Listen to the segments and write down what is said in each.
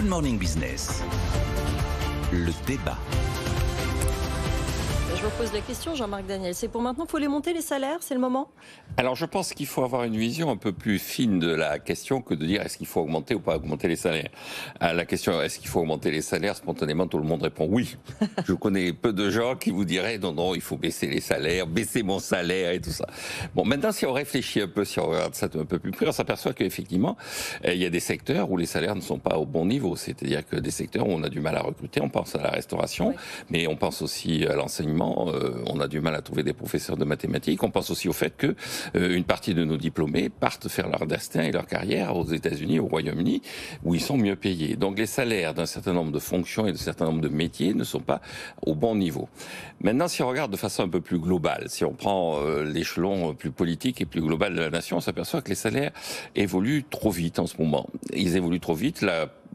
Morning Business, le débat. Je vous pose la question, Jean-Marc Daniel. C'est pour maintenant, il faut les monter les salaires, c'est le moment ? Alors je pense qu'il faut avoir une vision un peu plus fine de la question que de dire est-ce qu'il faut augmenter ou pas augmenter les salaires. À la question est-ce qu'il faut augmenter les salaires, spontanément tout le monde répond oui. Je connais peu de gens qui vous diraient non, il faut baisser les salaires, baisser mon salaire et tout ça. Bon, maintenant si on réfléchit un peu, si on regarde ça un peu plus près, on s'aperçoit qu'effectivement il y a des secteurs où les salaires ne sont pas au bon niveau. C'est-à-dire que des secteurs où on a du mal à recruter, on pense à la restauration, oui. Mais on pense aussi à l'enseignement. On a du mal à trouver des professeurs de mathématiques. On pense aussi au fait que une partie de nos diplômés partent faire leur destin et leur carrière aux États-Unis, au Royaume-Uni, où ils sont mieux payés. Donc les salaires d'un certain nombre de fonctions et d'un certain nombre de métiers ne sont pas au bon niveau. Maintenant, si on regarde de façon un peu plus globale, si on prend l'échelon plus politique et plus global de la nation, on s'aperçoit que les salaires évoluent trop vite en ce moment. Ils évoluent trop vite.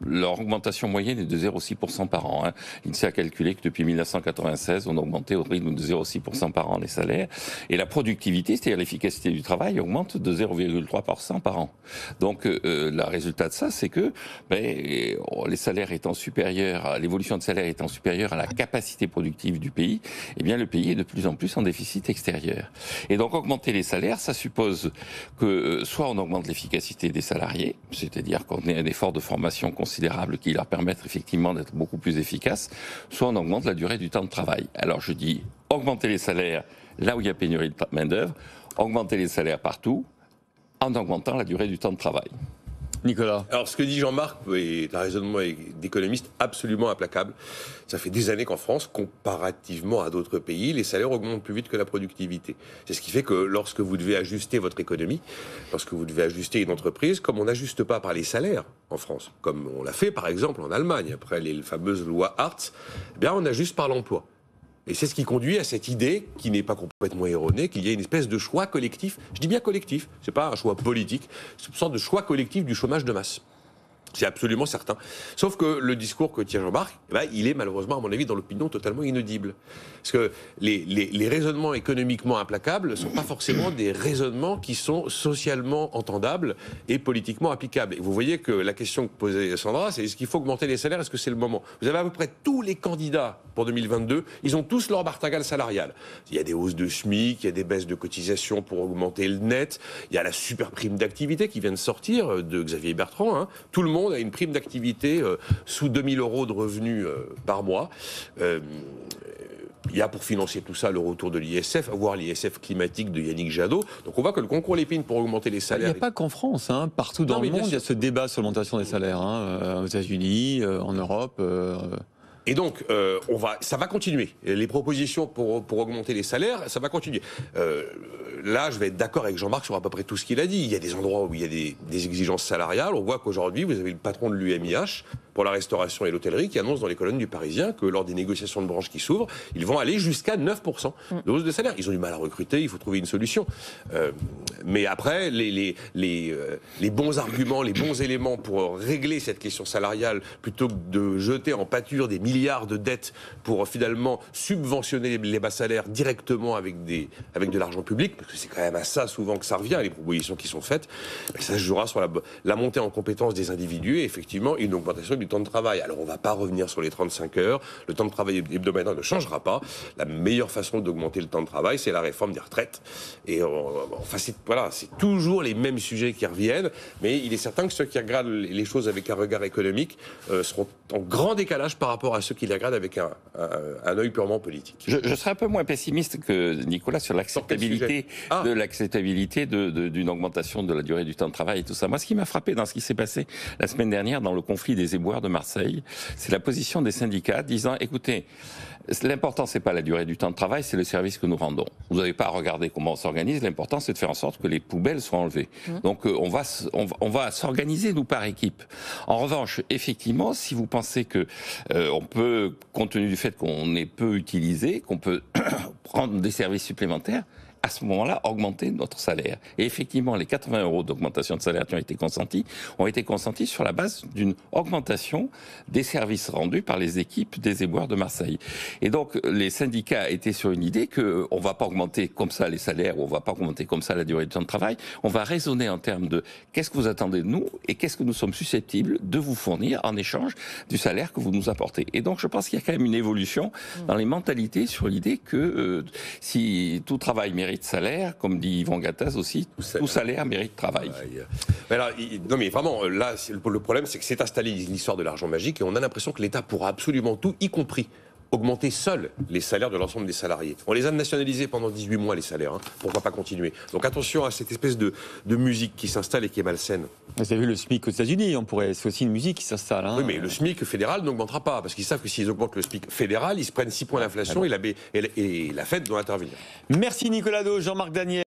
Leur augmentation moyenne est de 0,6% par an. L'INSEE a calculé que depuis 1996, on a augmenté au rythme de 0,6% par an les salaires. Et la productivité, c'est-à-dire l'efficacité du travail, augmente de 0,3% par an. Donc, le résultat de ça, c'est que les salaires étant supérieurs, l'évolution de salaire étant supérieure à la capacité productive du pays, eh bien, le pays est de plus en plus en déficit extérieur. Et donc, augmenter les salaires, ça suppose que soit on augmente l'efficacité des salariés, c'est-à-dire qu'on ait un effort de formation considérables qui leur permettent effectivement d'être beaucoup plus efficaces, soit on augmente la durée du temps de travail. Alors je dis augmenter les salaires là où il y a pénurie de main-d'œuvre, augmenter les salaires partout en augmentant la durée du temps de travail. Nicolas. Alors ce que dit Jean-Marc est un raisonnement d'économiste absolument implacable. Ça fait des années qu'en France, comparativement à d'autres pays, les salaires augmentent plus vite que la productivité. C'est ce qui fait que lorsque vous devez ajuster votre économie, lorsque vous devez ajuster une entreprise, comme on n'ajuste pas par les salaires en France, comme on l'a fait par exemple en Allemagne, après les fameuses lois Hartz, eh bien on ajuste par l'emploi. Et c'est ce qui conduit à cette idée, qui n'est pas complètement erronée, qu'il y a une espèce de choix collectif. Je dis bien collectif, c'est pas un choix politique, c'est une sorte de choix collectif du chômage de masse. C'est absolument certain. Sauf que le discours que tient Jean-Marc, il est malheureusement, à mon avis, dans l'opinion totalement inaudible. Parce que les raisonnements économiquement implacables ne sont pas forcément des raisonnements qui sont socialement entendables et politiquement applicables. Et vous voyez que la question que posait Sandra, c'est est-ce qu'il faut augmenter les salaires ? Est-ce que c'est le moment ? Vous avez à peu près tous les candidats pour 2022, ils ont tous leur martingale salariale. Il y a des hausses de SMIC, il y a des baisses de cotisations pour augmenter le net, il y a la super prime d'activité qui vient de sortir de Xavier Bertrand. Tout le monde a une prime d'activité sous 2000 € de revenus par mois. Il y a pour financer tout ça le retour de l'ISF, voire l'ISF climatique de Yannick Jadot. Donc on voit que le concours Lépine pour augmenter les salaires... Il n'y a pas qu'en France, partout dans le monde, il y a ce débat sur l'augmentation des salaires, aux États-Unis, en Europe... Et donc, ça va continuer. Les propositions pour augmenter les salaires, ça va continuer. Là, je vais être d'accord avec Jean-Marc sur à peu près tout ce qu'il a dit. Il y a des endroits où il y a des exigences salariales. On voit qu'aujourd'hui, vous avez le patron de l'UMIH pour la restauration et l'hôtellerie qui annonce dans les colonnes du Parisien que lors des négociations de branche qui s'ouvrent, ils vont aller jusqu'à 9% de hausse de salaire. Ils ont du mal à recruter, il faut trouver une solution. Mais après, les bons arguments, les bons éléments pour régler cette question salariale, plutôt que de jeter en pâture des milliards de dettes pour finalement subventionner les bas salaires directement avec de l'argent public, parce que c'est quand même à ça souvent que ça revient, les propositions qui sont faites, ça se jouera sur la montée en compétence des individus et effectivement une augmentation du temps de travail. Alors on ne va pas revenir sur les 35 heures, le temps de travail hebdomadaire ne changera pas. La meilleure façon d'augmenter le temps de travail, c'est la réforme des retraites. Et c'est toujours les mêmes sujets qui reviennent, mais il est certain que ceux qui regardent les choses avec un regard économique seront en grand décalage par rapport à ceux qui les regardent avec un œil purement politique. Je serais un peu moins pessimiste que Nicolas sur l'acceptabilité d'une augmentation de la durée du temps de travail et tout ça. Moi, ce qui m'a frappé dans ce qui s'est passé la semaine dernière dans le conflit des éboueurs de Marseille, c'est la position des syndicats disant, écoutez, l'important c'est pas la durée du temps de travail, c'est le service que nous rendons. Vous n'avez pas à regarder comment on s'organise, l'important c'est de faire en sorte que les poubelles soient enlevées. Donc on va s'organiser nous par équipe. En revanche, effectivement, si vous pensez que on peut, compte tenu du fait qu'on est peu utilisé, qu'on peut prendre des services supplémentaires, à ce moment-là, augmenter notre salaire. Et effectivement, les 80 € d'augmentation de salaire qui ont été consentis sur la base d'une augmentation des services rendus par les équipes des éboueurs de Marseille. Et donc, les syndicats étaient sur une idée qu'on ne va pas augmenter comme ça les salaires, ou on ne va pas augmenter comme ça la durée du temps de travail. On va raisonner en termes de qu'est-ce que vous attendez de nous et qu'est-ce que nous sommes susceptibles de vous fournir en échange du salaire que vous nous apportez. Et donc, je pense qu'il y a quand même une évolution dans les mentalités sur l'idée que si tout travail mérite salaire, comme dit Yvon Gattaz aussi, tout salaire mérite travail. Mais alors, non mais vraiment, là, le problème, c'est que c'est installé l'histoire de l'argent magique et on a l'impression que l'État pourra absolument tout, y compris augmenter seul les salaires de l'ensemble des salariés. On les a nationalisés pendant 18 mois, les salaires. Pourquoi pas continuer? Donc attention à cette espèce de musique qui s'installe et qui est malsaine. Vous avez vu le SMIC aux États-Unis, c'est aussi une musique qui s'installe. Oui, mais le SMIC fédéral n'augmentera pas, parce qu'ils savent que s'ils augmentent le SMIC fédéral, ils se prennent 6 points d'inflation et la Fed doit intervenir. Merci Nicolas Do, Jean-Marc Daniel.